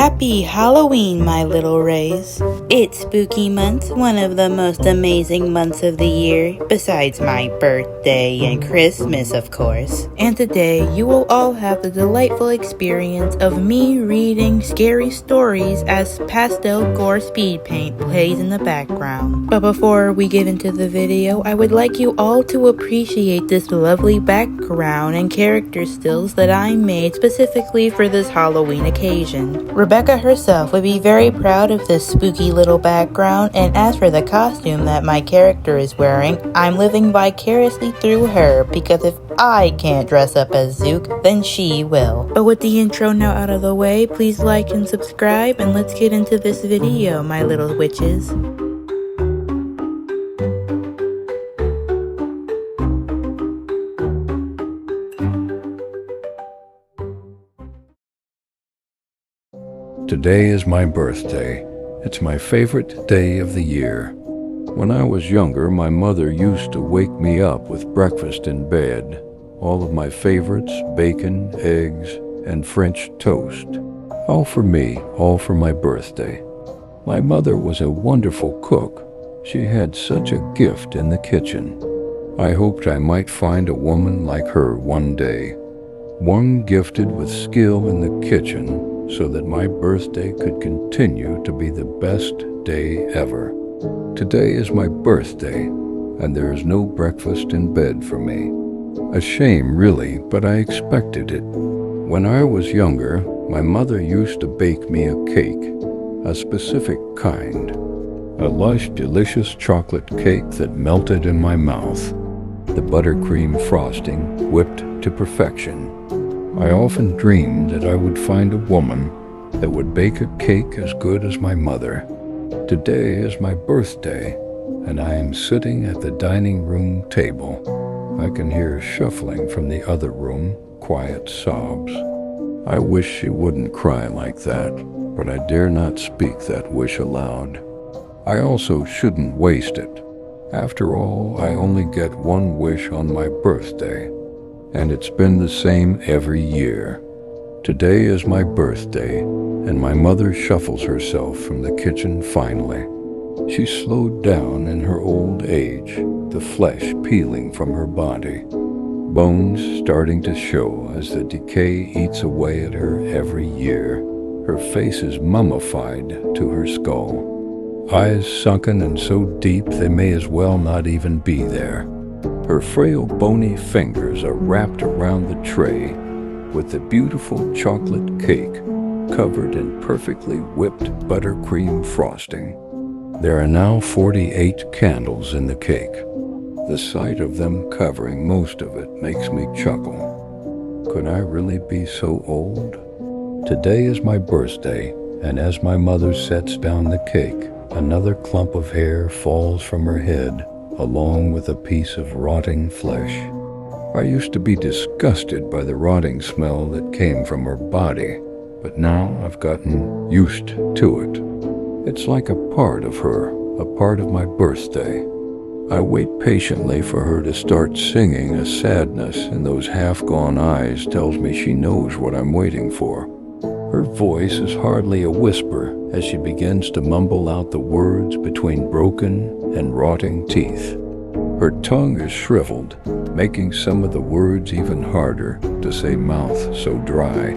Happy Halloween, my little Rays. It's spooky month, one of the most amazing months of the year, besides my birthday and Christmas, of course. And today, you will all have the delightful experience of me reading scary stories as pastel gore speed paint plays in the background. But before we get into the video, I would like you all to appreciate this lovely background and character stills that I made specifically for this Halloween occasion. Rebecca herself would be very proud of this spooky little background, and as for the costume that my character is wearing, I'm living vicariously through her, because if I can't dress up as Zook, then she will. But with the intro now out of the way, please like and subscribe, and let's get into this video, my little witches. Today is my birthday. It's my favorite day of the year. When I was younger, my mother used to wake me up with breakfast in bed. All of my favorites, bacon, eggs, and French toast. All for me, all for my birthday. My mother was a wonderful cook. She had such a gift in the kitchen. I hoped I might find a woman like her one day. One gifted with skill in the kitchen, so that my birthday could continue to be the best day ever. Today is my birthday, and there is no breakfast in bed for me. A shame, really, but I expected it. When I was younger, my mother used to bake me a cake, a specific kind. A lush, delicious chocolate cake that melted in my mouth. The buttercream frosting whipped to perfection. I often dreamed that I would find a woman that would bake a cake as good as my mother. Today is my birthday, and I am sitting at the dining room table. I can hear shuffling from the other room, quiet sobs. I wish she wouldn't cry like that, but I dare not speak that wish aloud. I also shouldn't waste it. After all, I only get one wish on my birthday. And it's been the same every year. Today is my birthday, and my mother shuffles herself from the kitchen finally. She slowed down in her old age, the flesh peeling from her body, bones starting to show as the decay eats away at her every year. Her face is mummified to her skull, eyes sunken and so deep they may as well not even be there. Her frail, bony fingers are wrapped around the tray with the beautiful chocolate cake covered in perfectly whipped buttercream frosting. There are now 48 candles in the cake. The sight of them covering most of it makes me chuckle. Could I really be so old? Today is my birthday, and as my mother sets down the cake, another clump of hair falls from her head, along with a piece of rotting flesh. I used to be disgusted by the rotting smell that came from her body, but now I've gotten used to it. It's like a part of her, a part of my birthday. I wait patiently for her to start singing as sadness in those half-gone eyes tells me she knows what I'm waiting for. Her voice is hardly a whisper as she begins to mumble out the words between broken and rotting teeth. Her tongue is shriveled, making some of the words even harder to say mouth so dry.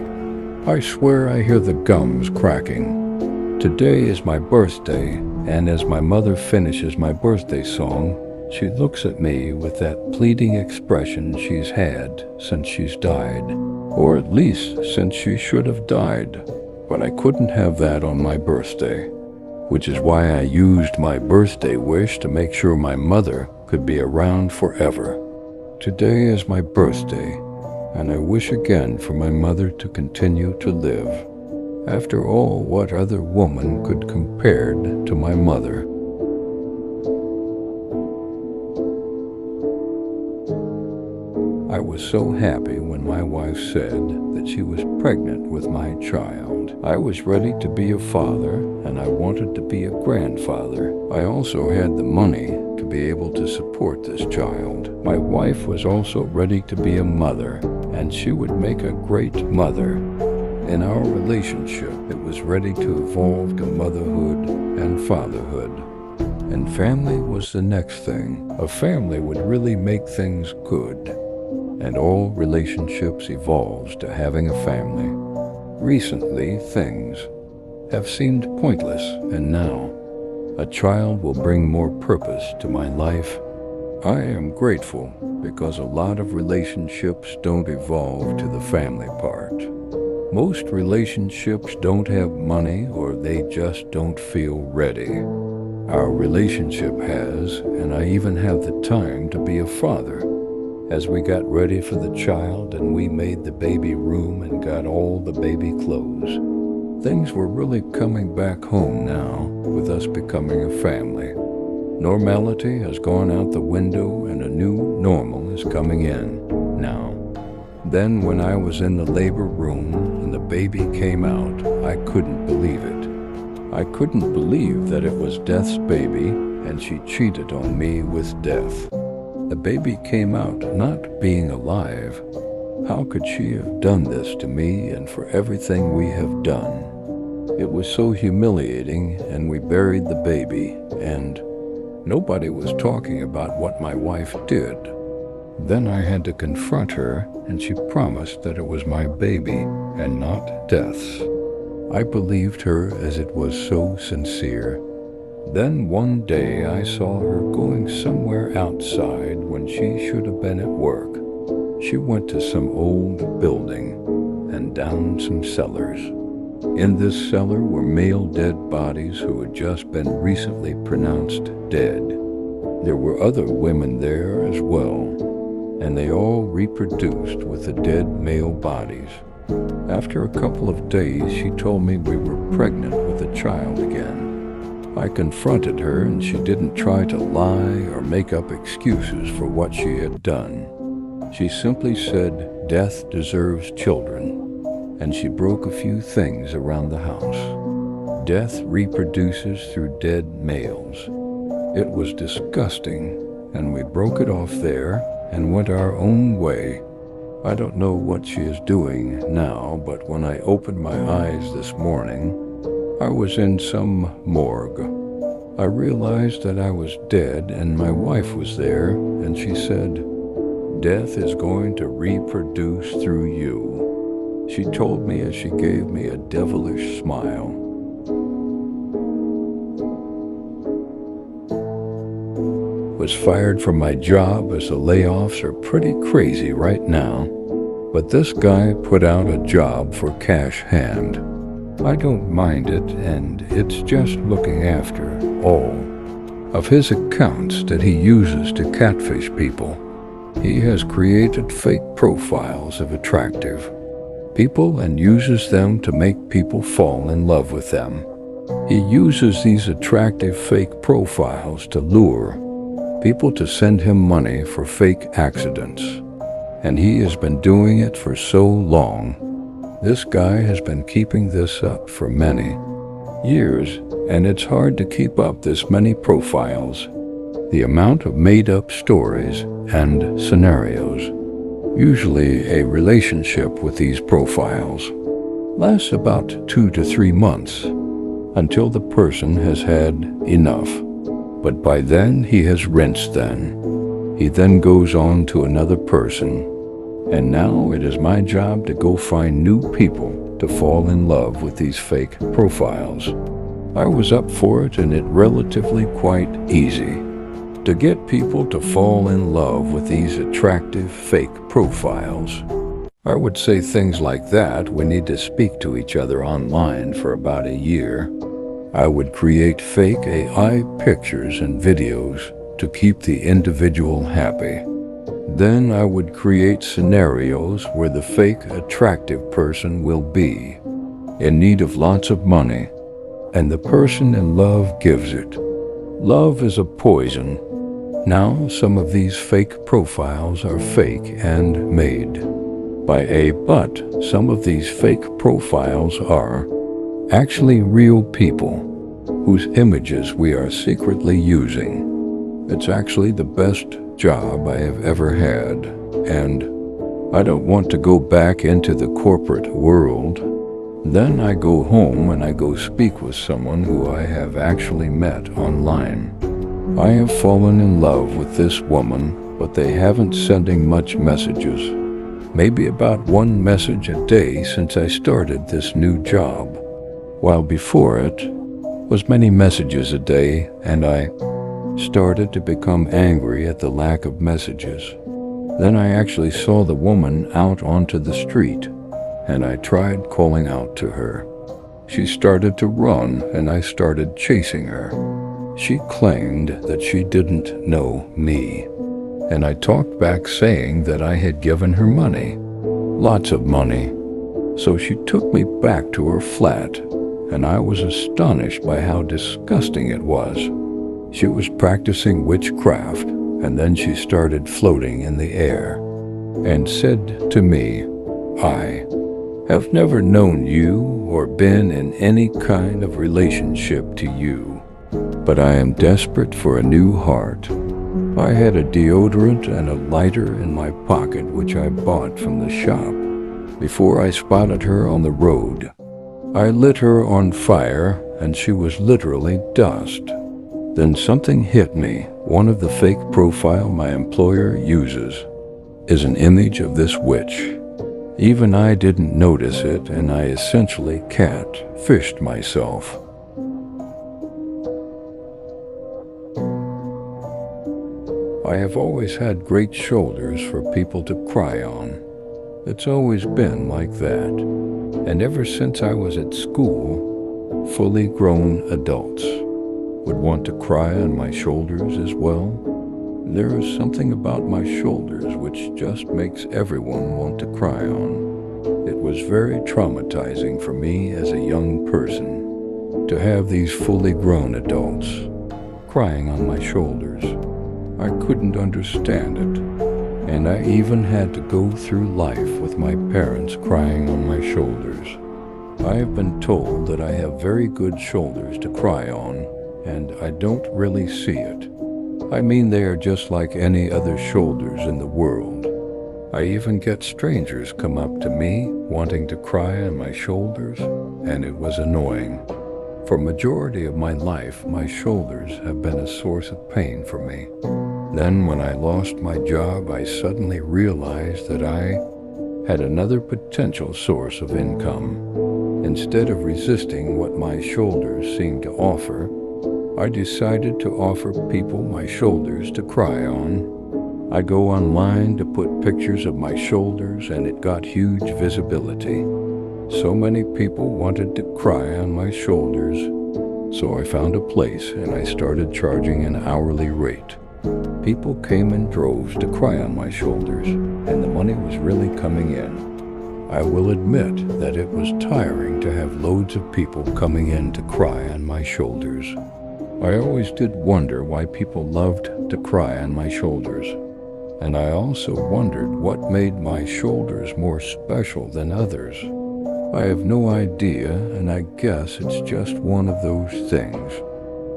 I swear I hear the gums cracking. Today is my birthday, and as my mother finishes my birthday song, she looks at me with that pleading expression she's had since she's died, or at least since she should have died. But I couldn't have that on my birthday, which is why I used my birthday wish to make sure my mother could be around forever. Today is my birthday, and I wish again for my mother to continue to live. After all, what other woman could compare to my mother? I was so happy when my wife said that she was pregnant with my child. I was ready to be a father, and I wanted to be a grandfather. I also had the money to be able to support this child. My wife was also ready to be a mother, and she would make a great mother. In our relationship, it was ready to evolve to motherhood and fatherhood. And family was the next thing. A family would really make things good. And all relationships evolves to having a family. Recently, things have seemed pointless, and now a child will bring more purpose to my life. I am grateful because a lot of relationships don't evolve to the family part. Most relationships don't have money, or they just don't feel ready. Our relationship has, and I even have the time to be a father. As we got ready for the child and we made the baby room and got all the baby clothes, things were really coming back home now with us becoming a family. Normality has gone out the window and a new normal is coming in now. Then when I was in the labor room and the baby came out, I couldn't believe it. I couldn't believe that it was Death's baby and she cheated on me with Death. The baby came out not being alive. How could she have done this to me and for everything we have done? It was so humiliating, and we buried the baby, and nobody was talking about what my wife did. Then I had to confront her, and she promised that it was my baby and not Death's. I believed her as it was so sincere. Then one day I saw her going somewhere outside when she should have been at work. She went to some old building and down some cellars. In this cellar were male dead bodies who had just been recently pronounced dead. There were other women there as well, and they all reproduced with the dead male bodies. After a couple of days, she told me we were pregnant with a child again. I confronted her, and she didn't try to lie or make up excuses for what she had done. She simply said, "Death deserves children," and she broke a few things around the house. Death reproduces through dead males. It was disgusting, and we broke it off there and went our own way. I don't know what she is doing now, but when I opened my eyes this morning, I was in some morgue. I realized that I was dead, and my wife was there, and she said, "Death is going to reproduce through you." She told me as she gave me a devilish smile. Was fired from my job as the layoffs are pretty crazy right now. But this guy put out a job for cash hand. I don't mind it, and it's just looking after all of his accounts that he uses to catfish people. He has created fake profiles of attractive people and uses them to make people fall in love with them. He uses these attractive fake profiles to lure people to send him money for fake accidents. And he has been doing it for so long. This guy has been keeping this up for many years, and it's hard to keep up this many profiles. The amount of made-up stories and scenarios. Usually a relationship with these profiles lasts about 2 to 3 months until the person has had enough. But by then he has rinsed them. He then goes on to another person. And now it is my job to go find new people to fall in love with these fake profiles. I was up for it, and it relatively quite easy to get people to fall in love with these attractive fake profiles. I would say things like that. We need to speak to each other online for about a year. I would create fake AI pictures and videos to keep the individual happy. Then I would create scenarios where the fake attractive person will be in need of lots of money, and the person in love gives it. Love is a poison. Now some of these fake profiles are fake and made by AI, but some of these fake profiles are actually real people whose images we are secretly using. It's actually the best job I have ever had, and I don't want to go back into the corporate world. Then I go home and I go speak with someone who I have actually met online. I have fallen in love with this woman, but they haven't sending much messages. Maybe about one message a day since I started this new job, while before it was many messages a day, and I started to become angry at the lack of messages. Then I actually saw the woman out onto the street, and I tried calling out to her. She started to run, and I started chasing her. She claimed that she didn't know me, and I talked back saying that I had given her money, lots of money. So she took me back to her flat, and I was astonished by how disgusting it was. She was practicing witchcraft, and then she started floating in the air and said to me, "I have never known you or been in any kind of relationship to you, but I am desperate for a new heart." I had a deodorant and a lighter in my pocket, which I bought from the shop, before I spotted her on the road. I lit her on fire, and she was literally dust. Then something hit me. One of the fake profile my employer uses is an image of this witch. Even I didn't notice it, and I essentially catfished myself. I have always had great shoulders for people to cry on. It's always been like that. And ever since I was at school, fully grown adults would want to cry on my shoulders as well. There is something about my shoulders which just makes everyone want to cry on. It was very traumatizing for me as a young person to have these fully grown adults crying on my shoulders. I couldn't understand it, and I even had to go through life with my parents crying on my shoulders. I have been told that I have very good shoulders to cry on, and I don't really see it. I mean, they are just like any other shoulders in the world. I even get strangers come up to me wanting to cry on my shoulders, and it was annoying. For majority of my life, my shoulders have been a source of pain for me. Then when I lost my job, I suddenly realized that I had another potential source of income. Instead of resisting what my shoulders seemed to offer, I decided to offer people my shoulders to cry on. I go online to put pictures of my shoulders, and it got huge visibility. So many people wanted to cry on my shoulders, so I found a place and I started charging an hourly rate. People came in droves to cry on my shoulders, and the money was really coming in. I will admit that it was tiring to have loads of people coming in to cry on my shoulders. I always did wonder why people loved to cry on my shoulders, and I also wondered what made my shoulders more special than others. I have no idea, and I guess it's just one of those things.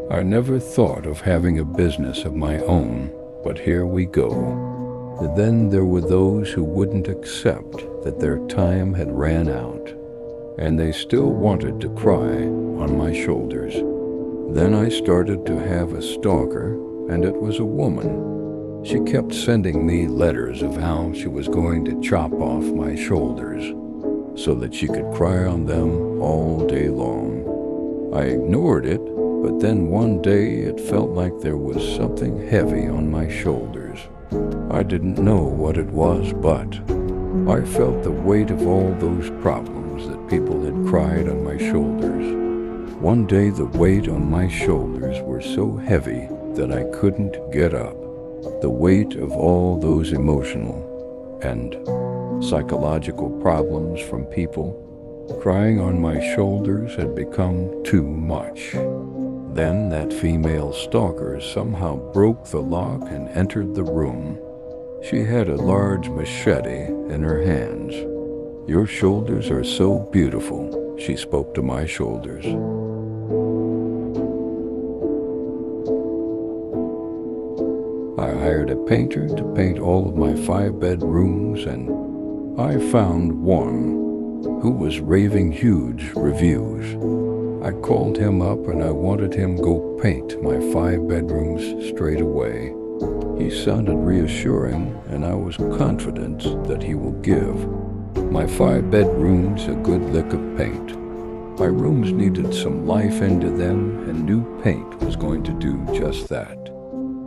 I never thought of having a business of my own, but here we go. Then there were those who wouldn't accept that their time had ran out, and they still wanted to cry on my shoulders. Then I started to have a stalker, and it was a woman. She kept sending me letters of how she was going to chop off my shoulders so that she could cry on them all day long. I ignored it, but then one day it felt like there was something heavy on my shoulders. I didn't know what it was, but I felt the weight of all those problems that people had cried on my shoulders. One day the weight on my shoulders were so heavy that I couldn't get up. The weight of all those emotional and psychological problems from people crying on my shoulders had become too much. Then that female stalker somehow broke the lock and entered the room. She had a large machete in her hands. "Your shoulders are so beautiful," she spoke to my shoulders. I hired a painter to paint all of my 5 bedrooms, and I found one who was raving huge reviews. I called him up and I wanted him go paint my 5 bedrooms straight away. He sounded reassuring, and I was confident that he will give my 5 bedrooms a good lick of paint. My rooms needed some life into them, and new paint was going to do just that.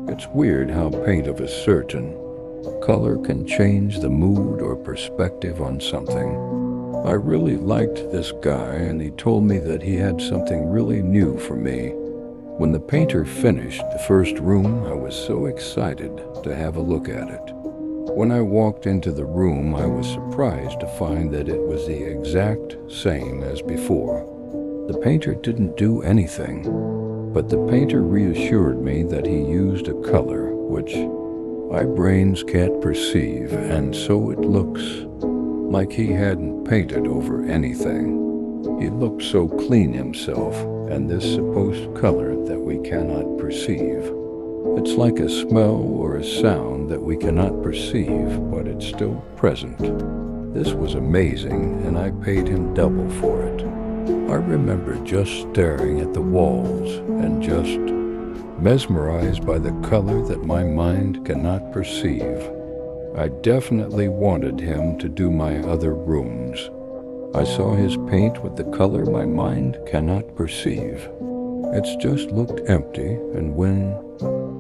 It's weird how paint of a certain color can change the mood or perspective on something. I really liked this guy, and he told me that he had something really new for me. When the painter finished the first room, I was so excited to have a look at it. When I walked into the room, I was surprised to find that it was the exact same as before. The painter didn't do anything, but the painter reassured me that he used a color which my brains can't perceive, and so it looks like he hadn't painted over anything. He looked so clean himself, and this supposed color that we cannot perceive. It's like a smell or a sound that we cannot perceive, but it's still present. This was amazing, and I paid him double for it. I remember just staring at the walls and just mesmerized by the color that my mind cannot perceive. I definitely wanted him to do my other rooms. I saw his paint with the color my mind cannot perceive. It's just looked empty, and when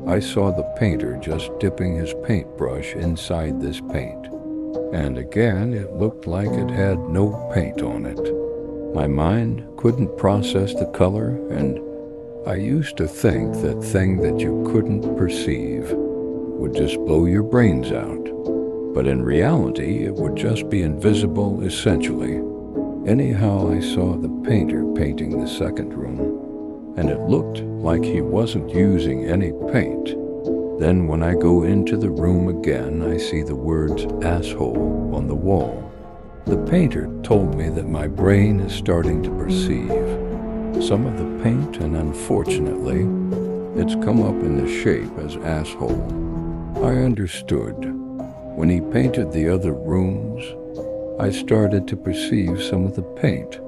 I saw the painter just dipping his paintbrush inside this paint, and again it looked like it had no paint on it. My mind couldn't process the color, and I used to think that thing that you couldn't perceive would just blow your brains out. But in reality, it would just be invisible essentially. Anyhow, I saw the painter painting the second room, and it looked like he wasn't using any paint. Then when I go into the room again, I see the words asshole on the wall. The painter told me that my brain is starting to perceive some of the paint, and unfortunately, it's come up in the shape as asshole. I understood. When he painted the other rooms, I started to perceive some of the paint,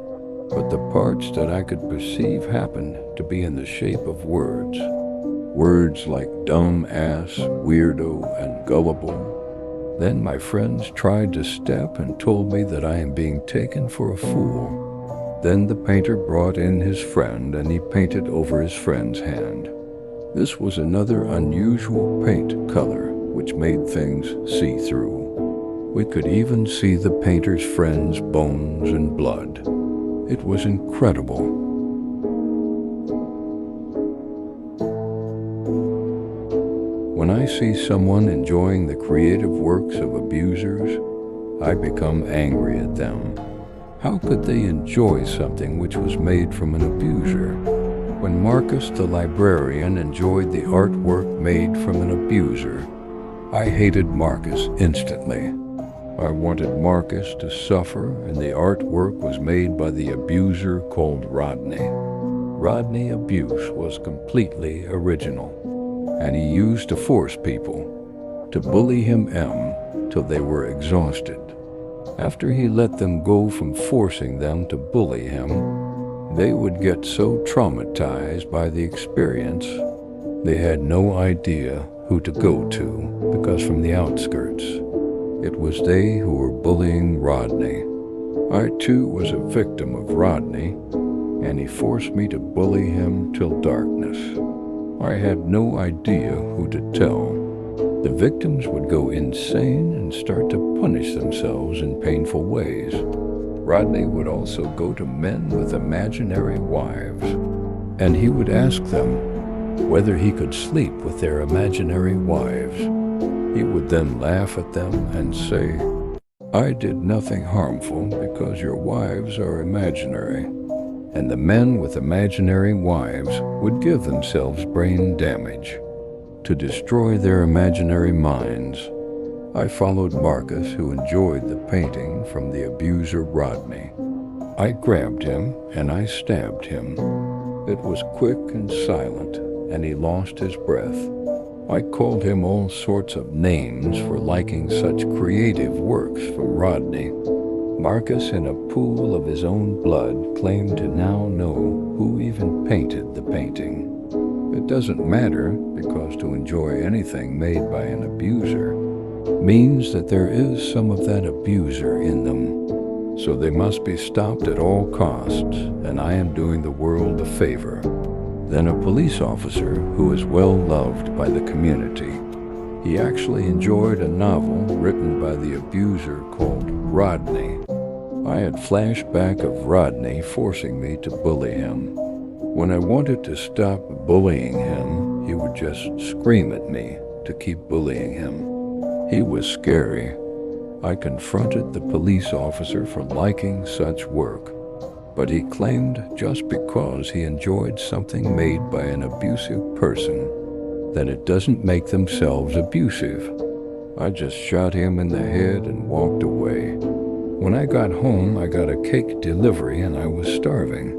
but the parts that I could perceive happened to be in the shape of words. Words like dumb, ass, weirdo, and gullible. Then my friends tried to step and told me that I am being taken for a fool. Then the painter brought in his friend, and he painted over his friend's hand. This was another unusual paint color which made things see-through. We could even see the painter's friend's bones and blood. It was incredible. When I see someone enjoying the creative works of abusers, I become angry at them. How could they enjoy something which was made from an abuser? When Marcus the librarian enjoyed the artwork made from an abuser, I hated Marcus instantly. I wanted Marcus to suffer, and the artwork was made by the abuser called Rodney. Rodney Abuse was completely original, and he used to force people to bully him till they were exhausted. After he let them go from forcing them to bully him, they would get so traumatized by the experience, they had no idea who to go to, because from the outskirts, it was they who were bullying Rodney. I too was a victim of Rodney, and he forced me to bully him till darkness. I had no idea who to tell. The victims would go insane and start to punish themselves in painful ways. Rodney would also go to men with imaginary wives, and he would ask them whether he could sleep with their imaginary wives. He would then laugh at them and say, "I did nothing harmful because your wives are imaginary." And the men with imaginary wives would give themselves brain damage to destroy their imaginary minds. I followed Marcus, who enjoyed the painting from the abuser Rodney. I grabbed him and I stabbed him. It was quick and silent, and he lost his breath. I called him all sorts of names for liking such creative works from Rodney. Marcus, in a pool of his own blood, claimed to now know who even painted the painting. It doesn't matter, because to enjoy anything made by an abuser means that there is some of that abuser in them. So they must be stopped at all costs, and I am doing the world a favor. Then a police officer who is well loved by the community. He actually enjoyed a novel written by the abuser called Rodney. I had flashback of Rodney forcing me to bully him. When I wanted to stop bullying him, he would just scream at me to keep bullying him. He was scary. I confronted the police officer for liking such work, but he claimed just because he enjoyed something made by an abusive person, then it doesn't make themselves abusive. I just shot him in the head and walked away. When I got home, I got a cake delivery and I was starving.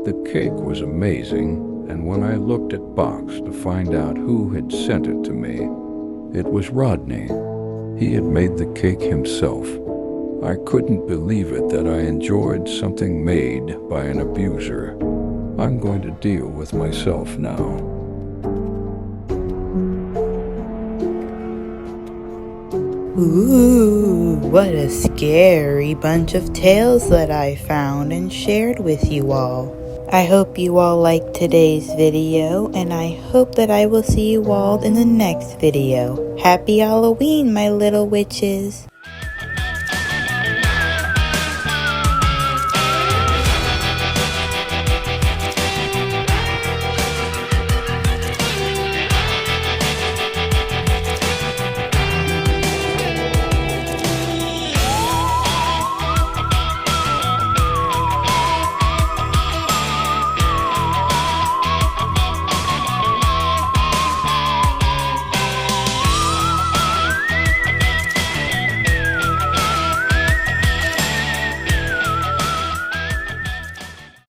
The cake was amazing, and when I looked at box to find out who had sent it to me, it was Rodney. He had made the cake himself. I couldn't believe it that I enjoyed something made by an abuser. I'm going to deal with myself now. Ooh, what a scary bunch of tales that I found and shared with you all. I hope you all liked today's video, and I hope that I will see you all in the next video. Happy Halloween, my little witches!